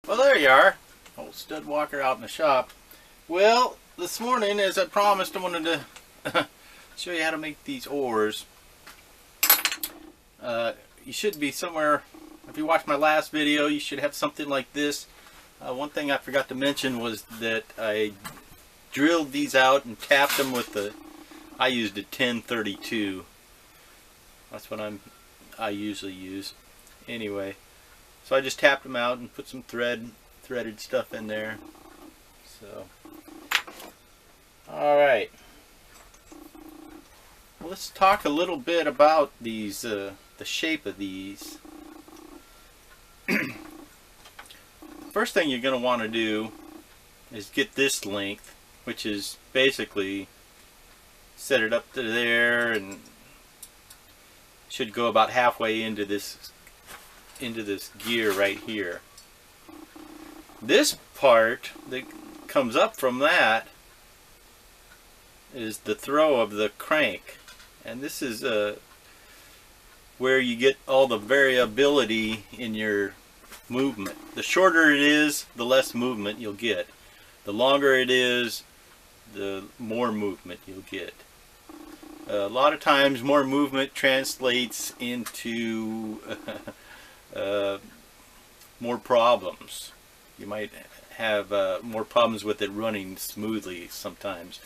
Well, there you are. Old stud walker out in the shop. Well, this morning, as I promised, I wanted to show you how to make these oars. You should be somewhere, if you watched my last video, you should have something like this. One thing I forgot to mention was that I drilled these out and tapped them with I used a 1032. That's what I usually use. Anyway, so I just tapped them out and put some threaded stuff in there. So, all right. Well, let's talk a little bit about these, the shape of these. First thing you're going to want to do is get this length, which is basically set it up to there, and should go about halfway into this gear right here. This part that comes up from that is the throw of the crank, and this is where you get all the variability in your movement. The shorter it is, the less movement you'll get. The longer it is, the more movement you'll get. A lot of times more movement translates into more problems. You might have more problems with it running smoothly sometimes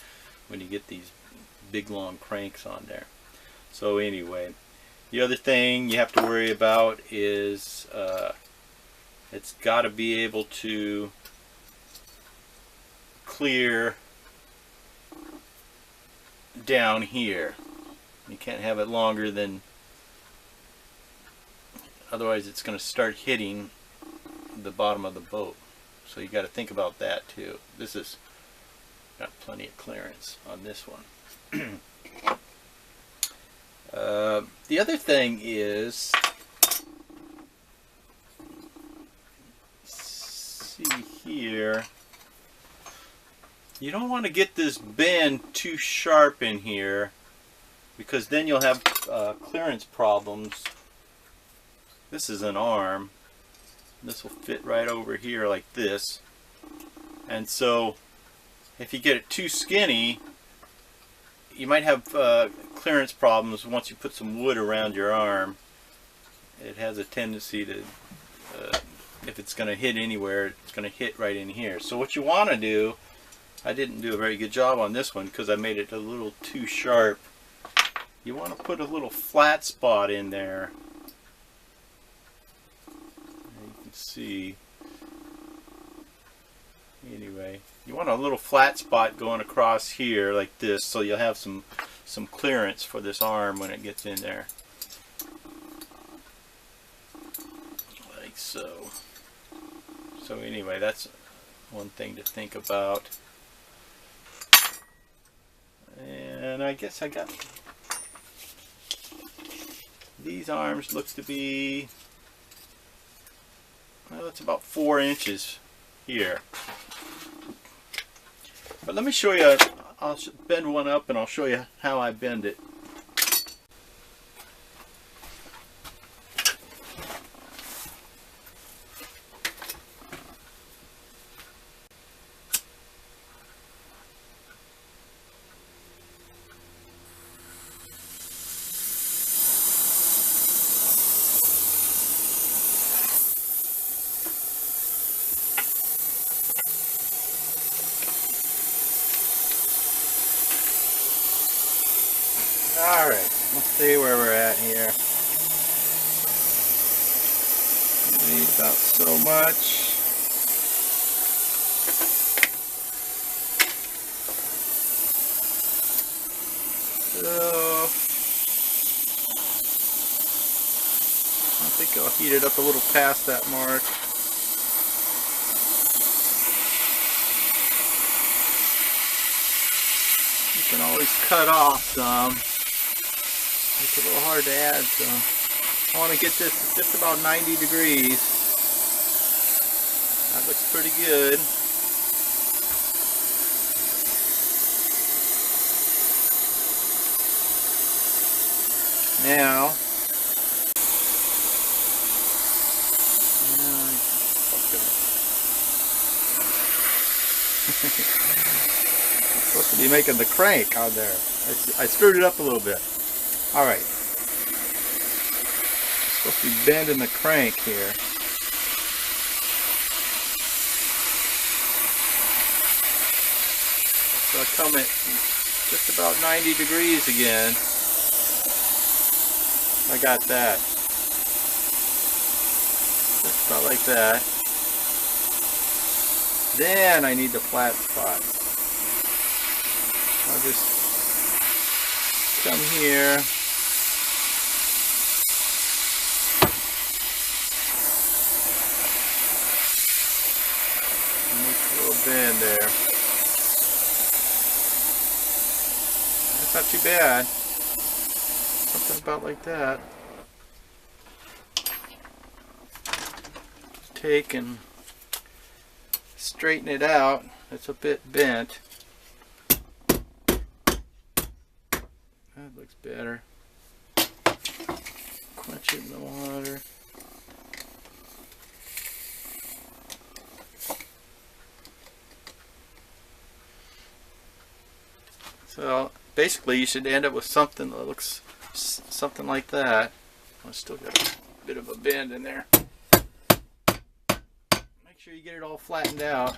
when you get these big long cranks on there. So anyway, the other thing you have to worry about is it's got to be able to clear down here. You can't have it longer than, otherwise it's going to start hitting the bottom of the boat. So you got to think about that too. This is got plenty of clearance on this one. The other thing is, see here, you don't want to get this bend too sharp in here, because then you'll have clearance problems. This is an arm. This will fit right over here like this. And so if you get it too skinny, you might have clearance problems once you put some wood around your arm. It has a tendency to, if it's going to hit anywhere, it's going to hit right in here. So what you want to do, I didn't do a very good job on this one because I made it a little too sharp. You want to put a little flat spot in there. You can see. Anyway, you want a little flat spot going across here like this, so you'll have some clearance for this arm when it gets in there. Like so. So anyway, that's one thing to think about. And I guess I got these arms. Looks to be, well, it's about 4 inches here. But let me show you, I'll bend one up and I'll show you how I bend it. Alright, let's see where we're at here. We need about so much. So, I think I'll heat it up a little past that mark. You can always cut off some. It's a little hard to add, so I want to get this just about 90 degrees. That looks pretty good. Now, It's supposed to be making the crank on there. I screwed it up a little bit. Alright. It's supposed to be bending the crank here. So I come at just about 90 degrees again. I got that. Just about like that. Then I need the flat spots. I'll just come here. Make a little bend there. That's not too bad. Something about like that. Take and straighten it out. It's a bit bent. That looks better. Quench it in the water. So basically you should end up with something that looks something like that. I still got a bit of a bend in there. Make sure you get it all flattened out.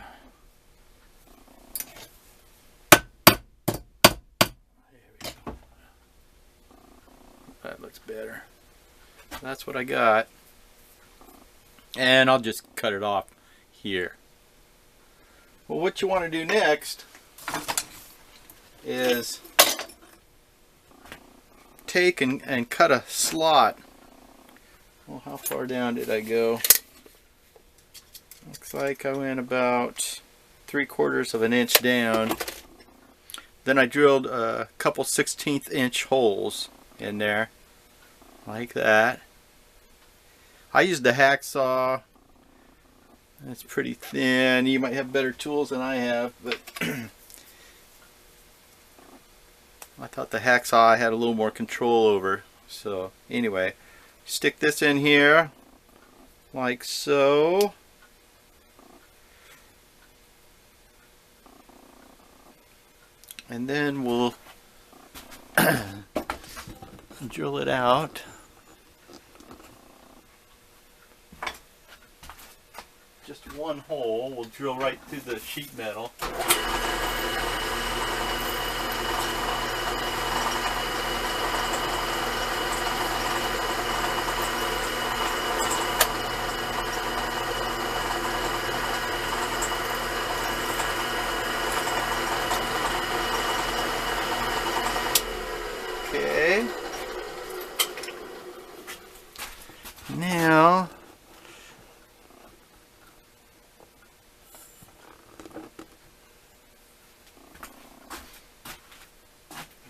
That looks better. That's what I got. And I'll just cut it off here. Well, what you want to do next is take and cut a slot. Well, how far down did I go? Looks like I went about 3/4 of an inch down. Then I drilled a couple 1/16 inch holes in there. Like that. I used the hacksaw. It's pretty thin. You might have better tools than I have, but I thought the hacksaw I had a little more control over. So anyway, stick this in here like so. And then we'll drill it out. Just one hole. We'll drill right through the sheet metal. Okay. Now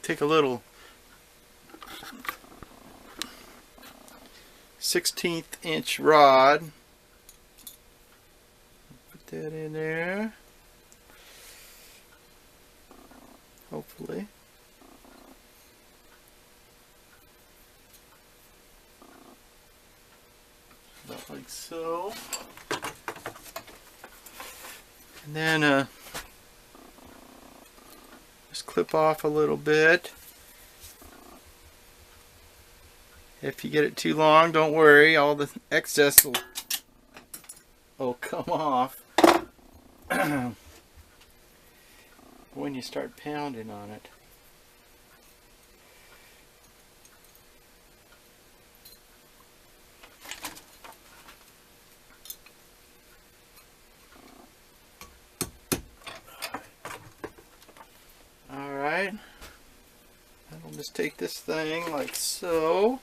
take a little 1/16 inch rod, put that in there, hopefully. About like so. And then just clip off a little bit. If you get it too long, don't worry, all the excess will come off when you start pounding on it. Alright, and I'll just take this thing like so.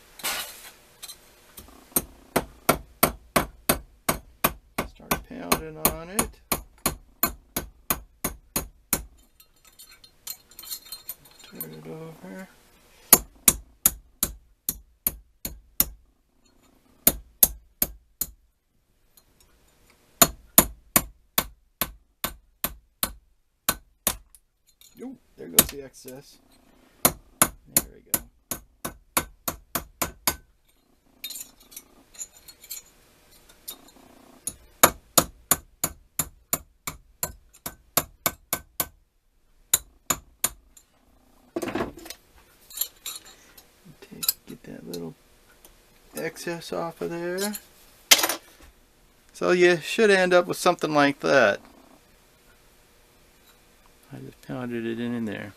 Start pounding on it. Turn it over. Ooh, there goes the excess. There we go. excess off of there. So you should end up with something like that. I just pounded it in there.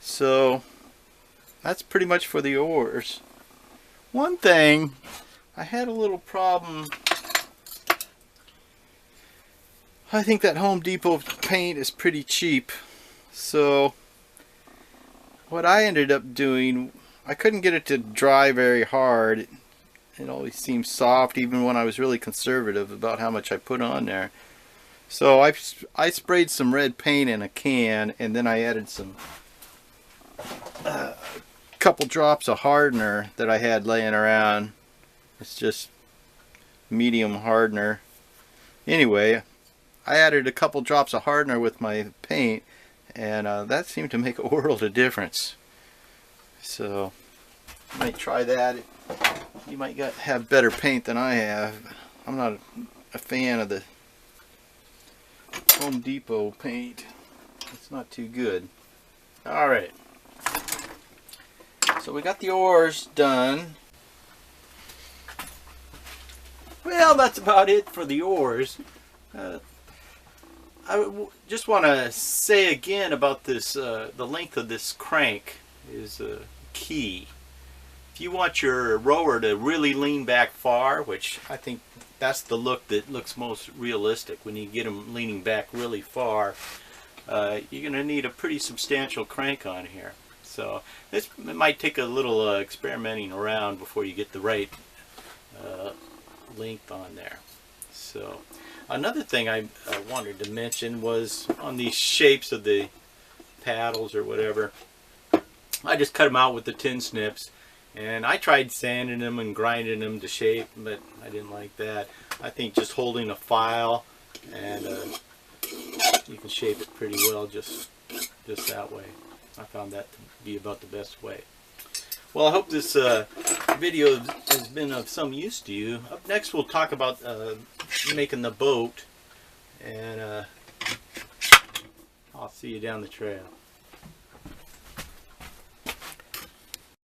So that's pretty much for the oars. One thing, I had a little problem. I think that Home Depot paint is pretty cheap. So what I ended up doing, I couldn't get it to dry very hard. It always seemed soft even when I was really conservative about how much I put on there. So I sprayed some red paint in a can, and then I added some couple drops of hardener that I had laying around. It's just medium hardener. Anyway, I added a couple drops of hardener with my paint, and that seemed to make a world of difference. So you might try that. You might have better paint than I have. I'm not a fan of the Home Depot paint. It's not too good. Alright. So we got the oars done. Well, that's about it for the oars. I just want to say again about this, the length of this crank is key. If you want your rower to really lean back far, which I think that's the look that looks most realistic when you get them leaning back really far, you're going to need a pretty substantial crank on here. So it might take a little experimenting around before you get the right length on there. So another thing I wanted to mention was on these shapes of the paddles or whatever, I just cut them out with the tin snips. And I tried sanding them and grinding them to shape, but I didn't like that. I think just holding a file and you can shape it pretty well just that way. I found that to be about the best way. Well, I hope this video has been of some use to you. Up next we'll talk about making the boat, and I'll see you down the trail.